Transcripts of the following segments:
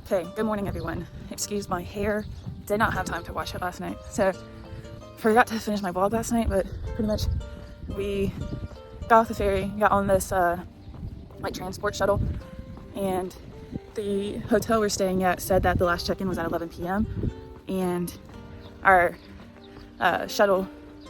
Okay, good morning everyone. Excuse my hair. Did not have time to wash it last night. So forgot to finish my vlog last night, but pretty much we got off the ferry, got on this like transport shuttle, and the hotel we're staying at said that the last check-in was at 11 p.m. and our shuttle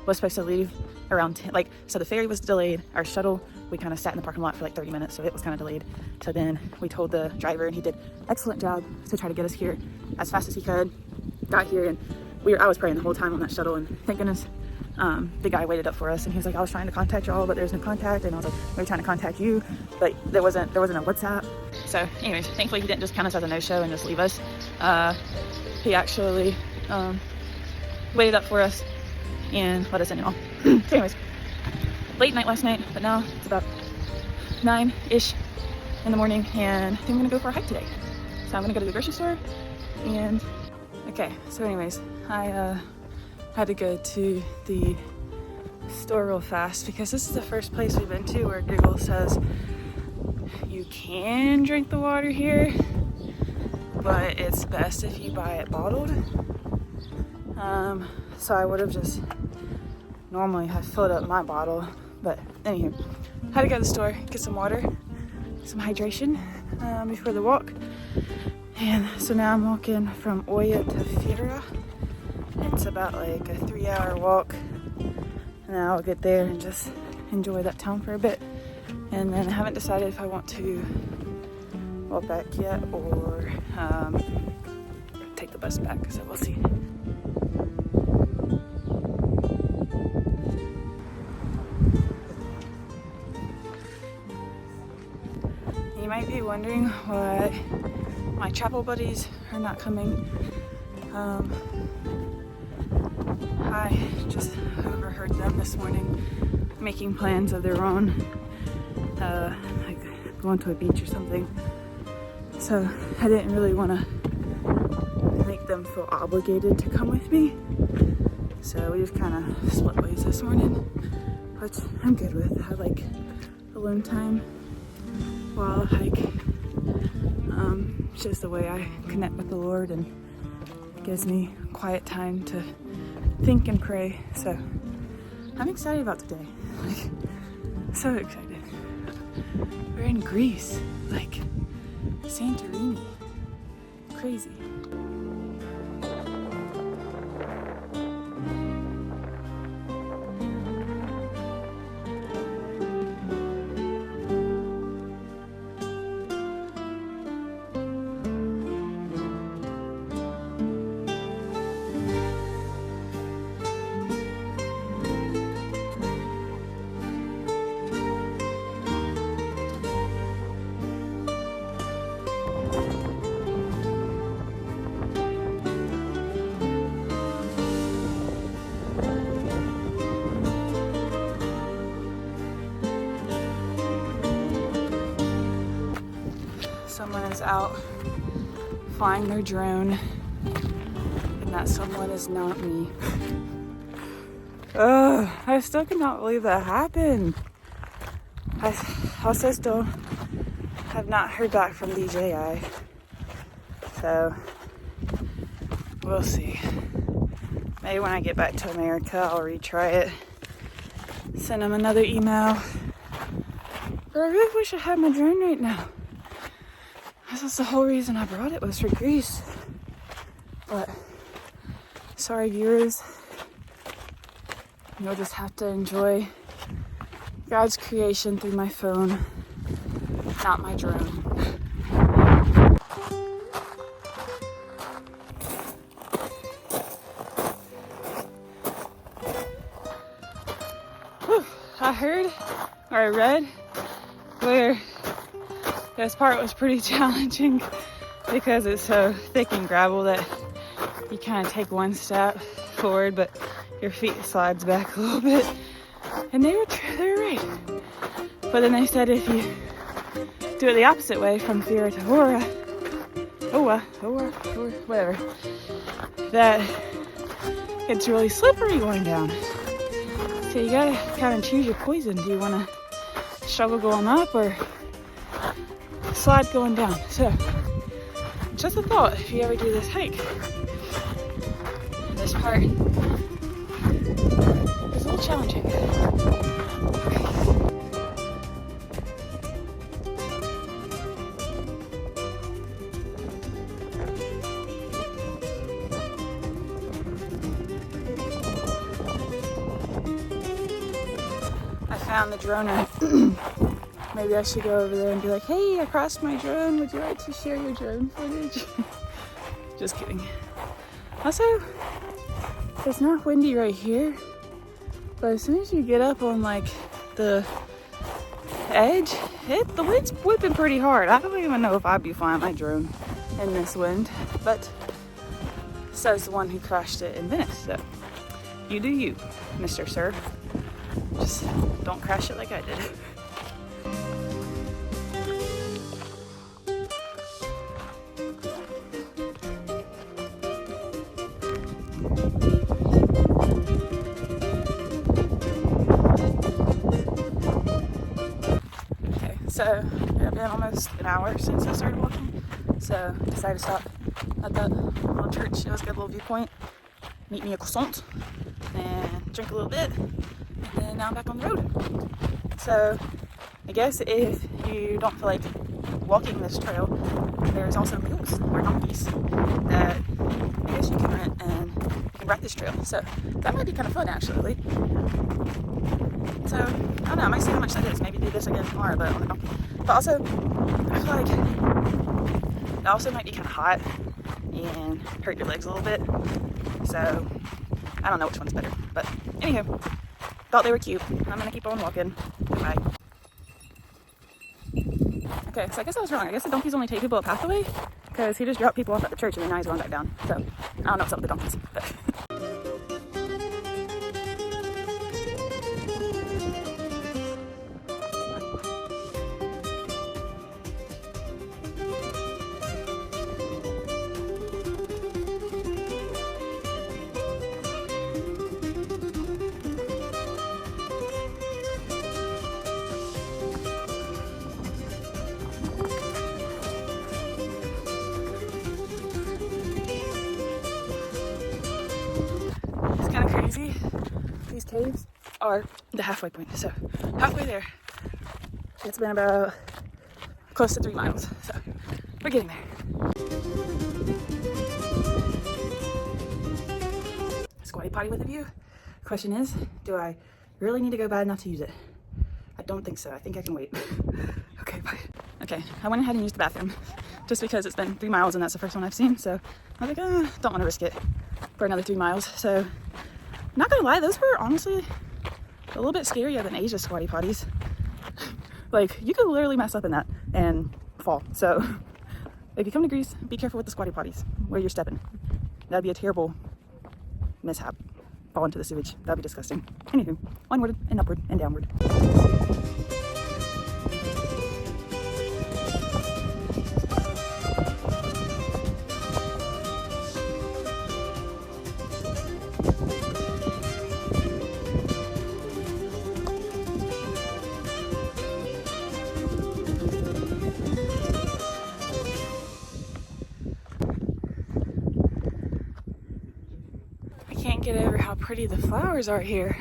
was supposed to leave around 10, like, so the ferry was delayed. Our shuttle, we kind of sat in the parking lot for like 30 minutes, so it was kind of delayed. So then we told the driver, and he did an excellent job to try to get us here as fast as he could. Got here, and I was praying the whole time on that shuttle, and thank goodness the guy waited up for us, and he was like, I was trying to contact y'all, but there's no contact. And I was like, we were trying to contact you, but there wasn't a WhatsApp. So anyways, thankfully he didn't just count us as a no-show and just leave us. He actually waited up for us and let us in and all. So anyways, late night last night, but now it's about 9-ish in the morning, and I think I'm gonna go for a hike today. So I'm gonna go to the grocery store, and okay, so anyways, I had to go to the store real fast because this is the first place we've been to where Google says you can drink the water here, but it's best if you buy it bottled. So I would have just normally have filled up my bottle, but anywho, had to go to the store, get some water, some hydration before the walk. And so now I'm walking from Oya to Fira. It's about like a 3-hour walk, and I'll get there and just enjoy that town for a bit. And then I haven't decided if I want to walk back yet or take the bus back, so we'll see. You might be wondering why my travel buddies are not coming. I just overheard them this morning making plans of their own, like going to a beach or something. So I didn't really want to make them feel obligated to come with me. So we just kind of split ways this morning, which I'm good with. I like alone time while I hike. It's just the way I connect with the Lord, and gives me quiet time to think and pray. So I'm excited about today. Like, so excited. We're in Greece, like Santorini. Crazy. Someone is out flying their drone, and that someone is not me. I still cannot believe that happened. I also still have not heard back from DJI, so we'll see. Maybe when I get back to America, I'll retry it, send them another email. But I really wish I had my drone right now. This is the whole reason I brought it, was for Greece. But sorry viewers, you'll just have to enjoy God's creation through my phone, not my drone. Whew. I heard, or I read, where this part was pretty challenging because it's so thick and gravel that you kind of take one step forward, but your feet slides back a little bit. And they were right. But then they said if you do it the opposite way from Fira to Oya, whatever, that it's really slippery going down. So you gotta kind of choose your poison. Do you want to struggle going up or slide going down? So just a thought if you ever do this hike. This part is a little challenging. I found the droner. Maybe I should go over there and be like, hey, I crossed my drone. Would you like to share your drone footage? Just kidding. Also, it's not windy right here, but as soon as you get up on like the edge, the wind's whipping pretty hard. I don't even know if I'd be flying my drone in this wind, but says the one who crashed it in Venice. So you do you, Mr. Sir. Just don't crash it like I did. Okay, so it's been almost an hour since I started walking, so I decided to stop at that little church. It was a good little viewpoint. Meet me a croissant and drink a little bit, and then now I'm back on the road. So I guess if you don't feel like walking this trail, there's also mules or donkeys that I guess you can rent and you can ride this trail. So that might be kind of fun actually. So I don't know, I might see how much that is. Maybe do this again tomorrow, but on the donkey. But also, I feel like it also might be kind of hot and hurt your legs a little bit. So I don't know which one's better. But anywho, thought they were cute. I'm gonna keep on walking. Bye. Okay, so I guess I was wrong. I guess the donkeys only take people a path away, because he just dropped people off at the church and then now he's going back down. So I don't know what's up with the donkeys. But kind of crazy. These caves are the halfway point, so halfway there. It's been about close to 3 miles, so we're getting there. Squatty potty with a view. Question is, do I really need to go bad enough to use it? I don't think so. I think I can wait. Okay, bye. Okay, I went ahead and used the bathroom just because it's been 3 miles and that's the first one I've seen, so I was like, don't want to risk it for another 3 miles. So not gonna lie, those were honestly a little bit scarier than Asia squatty potties. Like, you could literally mess up in that and fall. So if you come to Greece, be careful with the squatty potties where you're stepping. That'd be a terrible mishap. Fall into the sewage. That'd be disgusting. Anywho, onward and upward and downward. Can't get over how pretty the flowers are here.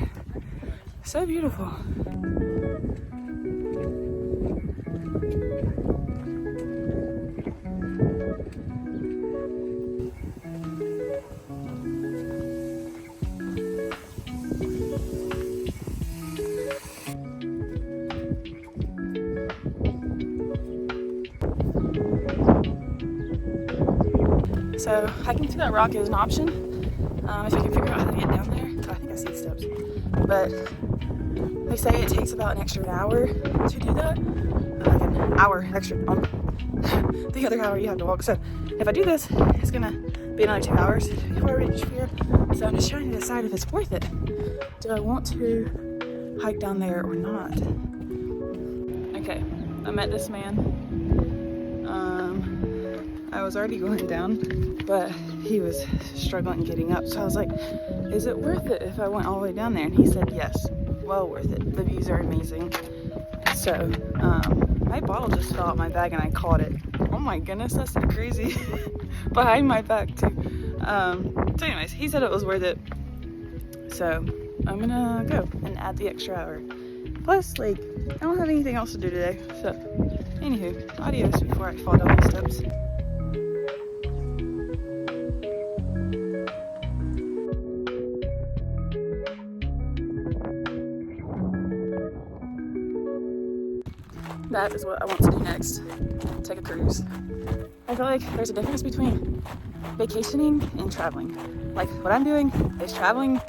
So beautiful. So hiking through that rock is an option. If you can figure out how to get down there. I think I see the steps. But they say it takes about an extra hour to do that. Like an hour extra on the other hour you have to walk. So if I do this, it's gonna be another 2 hours before I reach Fira. So I'm just trying to decide if it's worth it. Do I want to hike down there or not? Okay, I met this man. I was already going down, but he was struggling getting up. So I was like, is it worth it if I went all the way down there? And he said, yes, well worth it. The views are amazing. So my bottle just fell out my bag and I caught it. Oh my goodness, that's crazy. Behind my back too. So anyways, he said it was worth it. So I'm gonna go and add the extra hour. Plus, like, I don't have anything else to do today. So, anywho, adios before I fall down the steps. That is what I want to do next. Take a cruise. I feel like there's a difference between vacationing and traveling. Like, what I'm doing is traveling,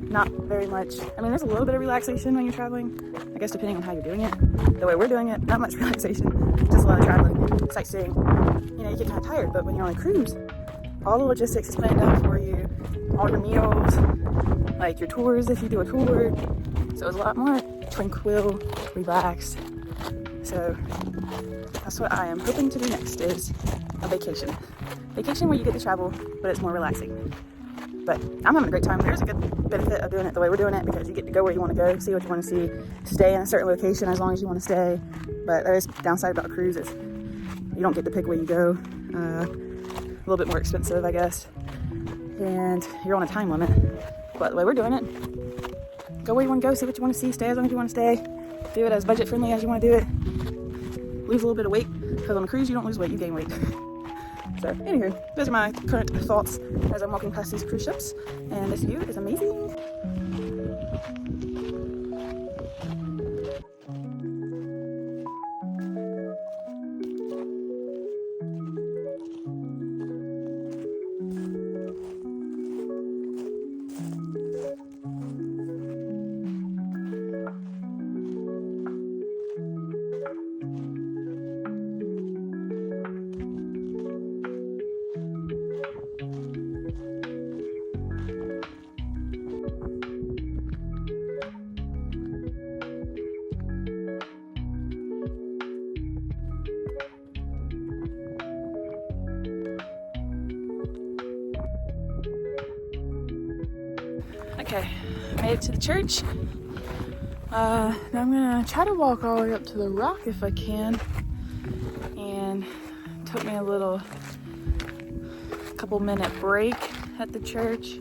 not very much. I mean, there's a little bit of relaxation when you're traveling, I guess, depending on how you're doing it. The way we're doing it, not much relaxation, just a lot of traveling, sightseeing. You know, you get kind of tired, but when you're on a cruise, all the logistics is planned out for you, all your meals, like your tours if you do a tour. So it's a lot more tranquil, relaxed. So that's what I am hoping to do next, is a vacation. Vacation where you get to travel, but it's more relaxing. But I'm having a great time. There's a good benefit of doing it the way we're doing it, because you get to go where you want to go, see what you want to see, stay in a certain location as long as you want to stay. But there is downside about cruises. You don't get to pick where you go. A little bit more expensive, I guess. And you're on a time limit. But the way we're doing it, go where you want to go, see what you want to see, stay as long as you want to stay. Do it as budget friendly as you want to do it. Lose a little bit of weight, because on a cruise you don't lose weight, you gain weight. So anywho, those are my current thoughts as I'm walking past these cruise ships, and this view is amazing. Okay, made it to the church. Now I'm gonna try to walk all the way up to the rock if I can. And it took me a couple minute break at the church.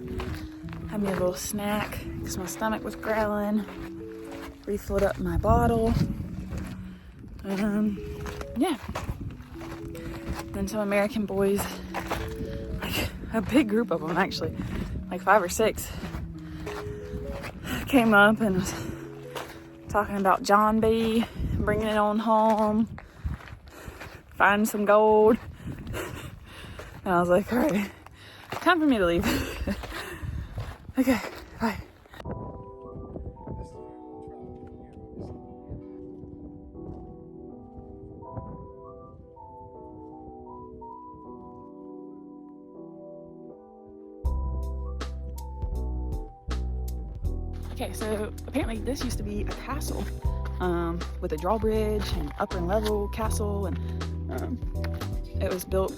Had me a little snack because my stomach was growling. Refilled up my bottle. Yeah. Then some American boys, like a big group of them actually, like 5 or 6. Came up and was talking about John B, bringing it on home, finding some gold. And I was like, all right, time for me to leave. Okay, bye. Okay, so apparently this used to be a castle with a drawbridge and upper and level castle, and it was built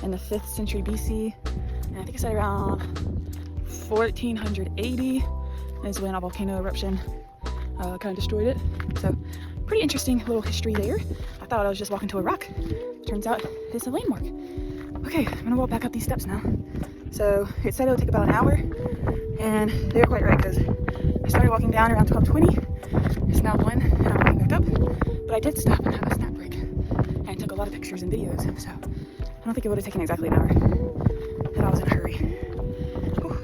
in the 5th century BC, and I think it's at around 1480 is when a volcano eruption kind of destroyed it. So pretty interesting little history there. I thought I was just walking to a rock. Turns out it's a landmark. Okay, I'm gonna walk back up these steps now. So it said it would take about an hour. And they were quite right, because I started walking down around 12:20. It's now 1, and I'm walking back up. But I did stop and have a snack break, and took a lot of pictures and videos. So I don't think it would have taken exactly an hour, and I was in a hurry. Whew.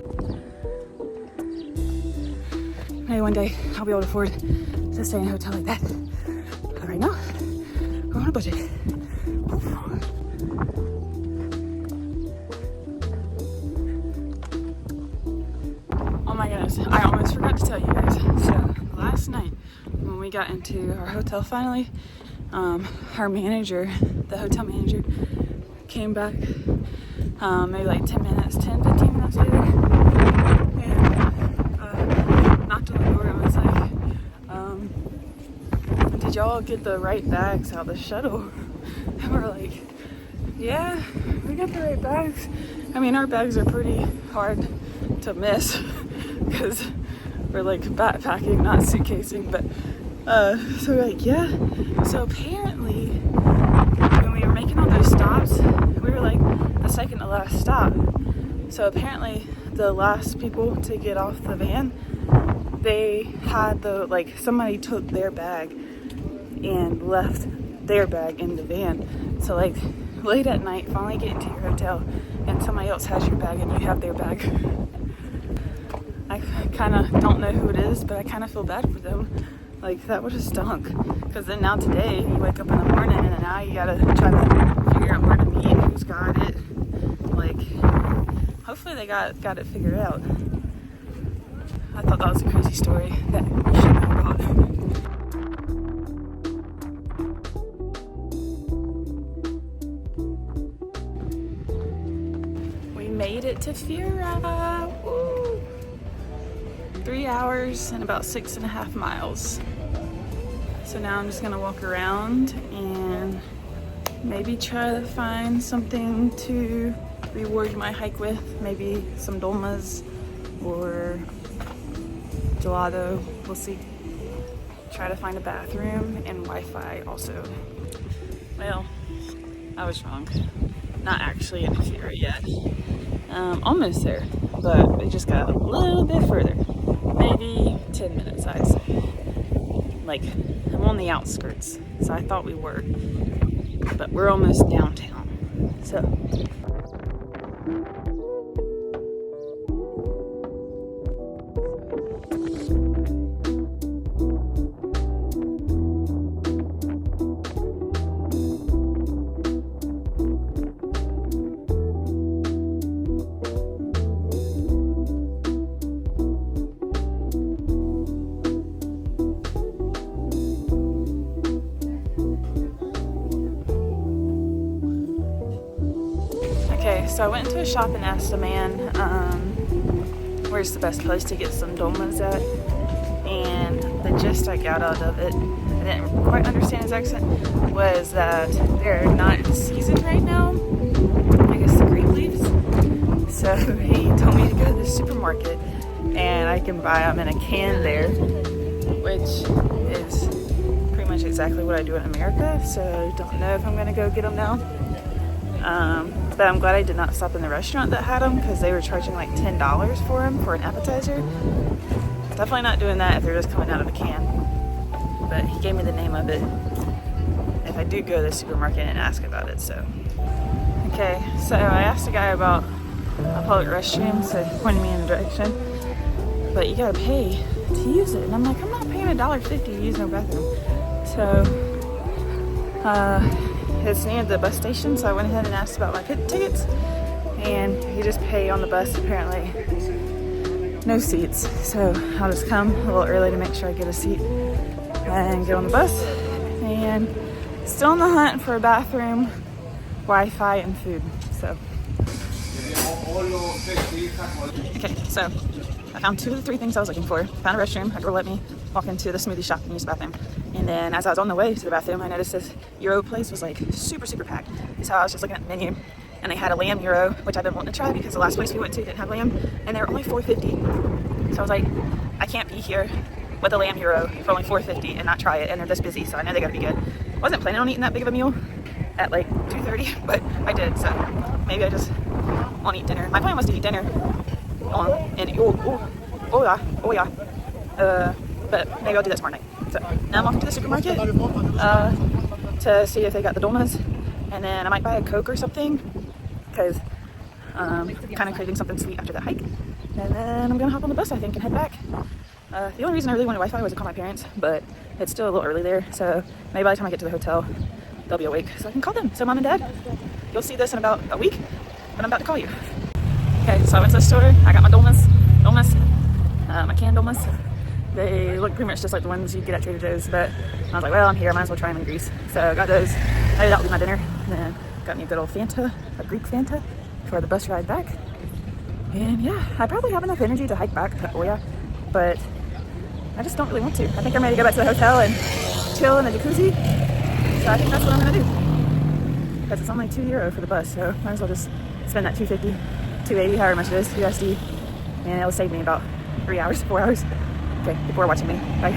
Maybe one day I'll be able to afford to stay in a hotel like that. But right now, we're on a budget. Whew. Oh my goodness, I almost forgot to tell you guys. So last night when we got into our hotel finally, our manager, the hotel manager, came back maybe like 15 minutes later, and knocked on the door and was like, did y'all get the right bags out of the shuttle? And we're like, yeah, we got the right bags. I mean, our bags are pretty hard to miss because we're like backpacking, not suitcasing, but so we're like, yeah. So apparently when we were making making all those stops, we were like the second to last stop. So apparently the last people to get off the van, they had somebody took their bag and left their bag in the van. So like late at night, finally get into your hotel and somebody else has your bag and you have their bag. I kind of don't know who it is, but I kind of feel bad for them. Like, that would have stunk. Because then now today, you wake up in the morning and now you gotta try to figure out where to meet, who's got it. Like, hopefully they got it figured out. I thought that was a crazy story that you should know about. We made it to Fira. Woo! 3 hours and about 6.5 miles. So now I'm just gonna walk around and maybe try to find something to reward my hike with. Maybe some dolmas or gelato, we'll see. Try to find a bathroom and Wi-Fi also. Well, I was wrong. Not actually in Fira yet. Almost there, but it just got a little bit further. Maybe 10 minutes, I'd say. Like, I'm on the outskirts, so I thought we were, but we're almost downtown, so. Okay, so I went into a shop and asked the man where's the best place to get some dolmas at, and the gist I got out of it, I didn't quite understand his accent, was that they're not in season right now, I guess the grape leaves, so he told me to go to the supermarket and I can buy them in a can there, which is pretty much exactly what I do in America, so don't know if I'm going to go get them now. But I'm glad I did not stop in the restaurant that had them because they were charging like $10 for them for an appetizer. Definitely not doing that if they're just coming out of a can. But he gave me the name of it if I do go to the supermarket and ask about it, so. Okay, so I asked a guy about a public restroom, so he pointed me in the direction. But you gotta pay to use it. And I'm like, I'm not paying $1.50 to use no bathroom. So, it's near the bus station, so I went ahead and asked about my pit tickets, and you just pay on the bus. Apparently no seats, so I'll just come a little early to make sure I get a seat and get on the bus. And still on the hunt for a bathroom, Wi-Fi, and food. So okay, so I found 2 of the 3 things I was looking for. Found a restroom, a girl let me walk into the smoothie shop and use the bathroom. And then as I was on the way to the bathroom, I noticed this gyro place was like super packed. So I was just looking at the menu and they had a lamb gyro, which I've been wanting to try because the last place we went to didn't have lamb, and they were only $4.50. So I was like, I can't be here with a lamb gyro for only $4.50 and not try it, and they're this busy, so I know they gotta be good. Wasn't planning on eating that big of a meal at like 2:30, but I did, so maybe I just won't eat dinner. My plan was to eat dinner but maybe I'll do that tomorrow night. So now I'm off to the supermarket to see if they got the dolmas, and then I might buy a Coke or something because I'm kind of craving something sweet after that hike. And then I'm gonna hop on the bus, I think, and head back. The only reason I really wanted Wi-Fi was to call my parents, but it's still a little early there, so maybe by the time I get to the hotel, they'll be awake, so I can call them. So Mom and Dad, you'll see this in about a week, but I'm about to call you. Okay, so I went to the store, I got my dolmas, my canned dolmas. They look pretty much just like the ones you get at Trader Joe's, but I was like, well, I'm here, I might as well try them in Greece. So I got those, maybe that'll be my dinner. And then got me a good old Fanta, a Greek Fanta, for the bus ride back. And yeah, I probably have enough energy to hike back to Oya, but I just don't really want to. I think I'm ready to go back to the hotel and chill in the jacuzzi. So I think that's what I'm gonna do. Because it's only €2 for the bus, so might as well just spend that $2.50, $2.80, however much it is, USD, and it'll save me about 3 hours, 4 hours. Okay, people are watching me. Bye.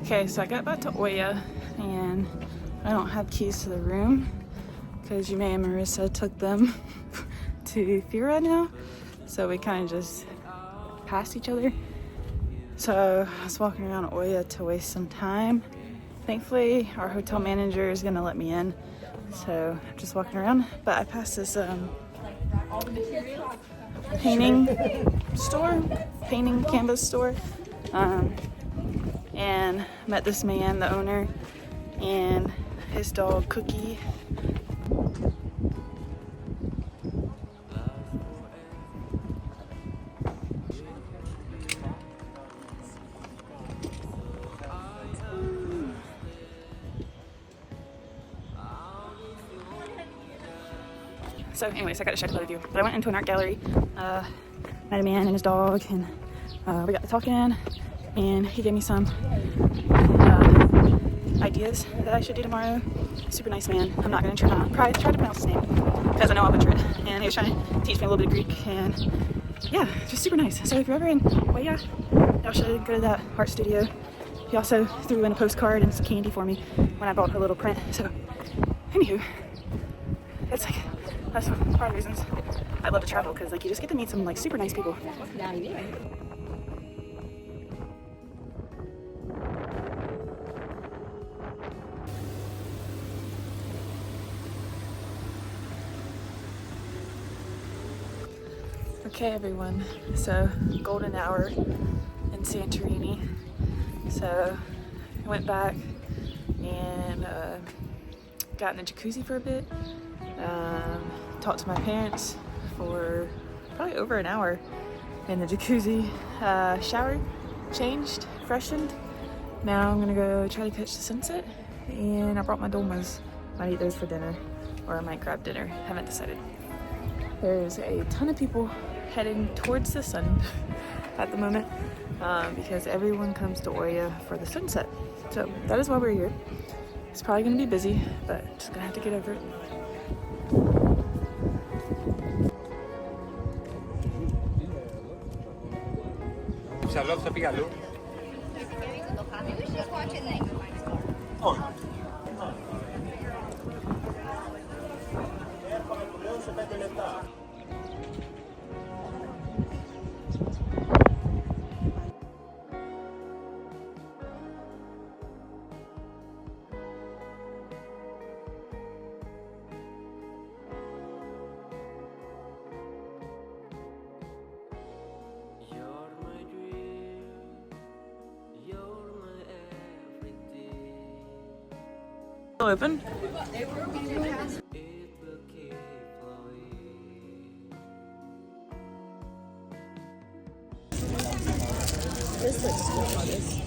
Okay, so I got back to Oya and I don't have keys to the room because Yume and Marissa took them to Fira now. So we kind of just passed each other. So I was walking around Oya to waste some time. Thankfully, our hotel manager is gonna let me in. So I'm just walking around, but I passed this painting canvas store, and met this man, the owner, and his dog Cookie. So anyways, I got to share that with you. But I went into an art gallery, met a man and his dog, and we got to talking, and he gave me some ideas that I should do tomorrow. Super nice man. I'm not going to try to pronounce his name because I know I'll butcher it. And he was trying to teach me a little bit of Greek, and yeah, just super nice. So if you're ever in Oya, y'all should go to that art studio. He also threw in a postcard and some candy for me when I bought a little print. So anywho, it's like, that's part of the reasons I love to travel, because like you just get to meet some like super nice people. Okay everyone, so golden hour in Santorini. So I went back and got in the jacuzzi for a bit. Talked to my parents for probably over an hour in the jacuzzi. Showered, changed, freshened. Now I'm gonna go try to catch the sunset, and I brought my dolmas. Might eat those for dinner, or I might grab dinner. Haven't decided. There's a ton of people heading towards the sun at the moment because everyone comes to Oya for the sunset. So that is why we're here. It's probably gonna be busy, but just gonna have to get over it. Charlotte, pícalo. Open. This looks delicious.